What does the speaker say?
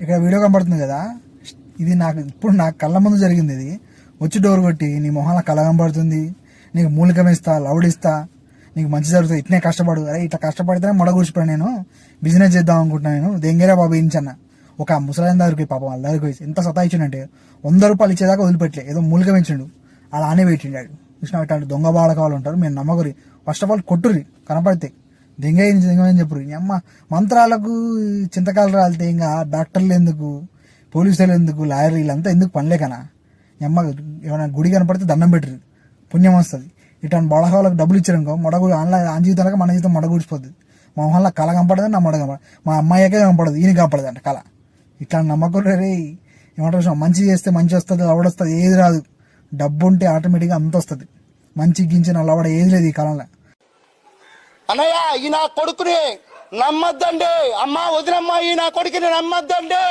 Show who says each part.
Speaker 1: ఇక్కడ వీడియో కనబడుతుంది కదా, ఇది నాకు కళ్ళ ముందు జరిగింది. ఇది వచ్చి డోర్ కొట్టి నీ మొహాల కళ కనబడుతుంది, నీకు మూలికం ఇస్తా, లౌడ్ ఇస్తా, నీకు మంచి జరుగుతుంది, ఇట్నే కష్టపడు. అరే ఇట్లా కష్టపడితేనే మొడ కూర్చిపోయాను, నేను బిజినెస్ చేద్దాం అనుకుంటున్నాను, నేను దెంగేరా బాబు ఇంచన్న. ఒక ముసలాయన దగ్గరికి పాపం వాళ్ళ దగ్గరికి పోయి ఎంత సతాయించిండంటే 100 రూపాయలు ఇచ్చేదాకా వదిలిపెట్టలే, ఏదో మూలికం ఇచ్చిండు, అలా ఆనే పెట్టిండాడు. చూసిన ఇట్లాంటి దొంగ బాలకాలు ఉంటారు, మీరు నమ్మకరి. ఫస్ట్ ఆఫ్ ఆల్ కొట్టుర్రి కనపడితే, దెంగని చెప్పురు. అమ్మ మంత్రాలకు చింతకాలు రాలితే ఇంకా డాక్టర్లు ఎందుకు, పోలీసులు ఎందుకు, లాయర్లు వీళ్ళంతా ఎందుకు పనిలేకనా? అమ్మ ఏమైనా గుడి కనపడితే దండం పెట్టరు, పుణ్యం వస్తుంది. ఇట్లాంటి బడకాలకు డబ్బులు ఇచ్చారనుకో మొడగుడి ఆన్లైన్ ఆన్ జీవితాలకు మన జీవితం మొడగూడిపోతుంది. మా మొహంలో కళ కనపడదు, నా మొడ కనపడదు, మా అమ్మాయికే కనపడదు, ఈయన కనపడదు అంట కళ. ఇట్లాంటి నమ్మకం రే ఏమంటారు, మంచి చేస్తే మంచి వస్తుంది, లవడ వస్తుంది, ఏది రాదు. డబ్బు ఉంటే ఆటోమేటిక్గా అంత వస్తుంది. మంచి గించిన లవడ ఏది లేదు ఈ కాలంలో.
Speaker 2: అన్నయ్య ఈ నా కొడుకుని నమ్మద్దండి, అమ్మ వదినమ్మ ఈ నా కొడుకుని నమ్మద్దండి.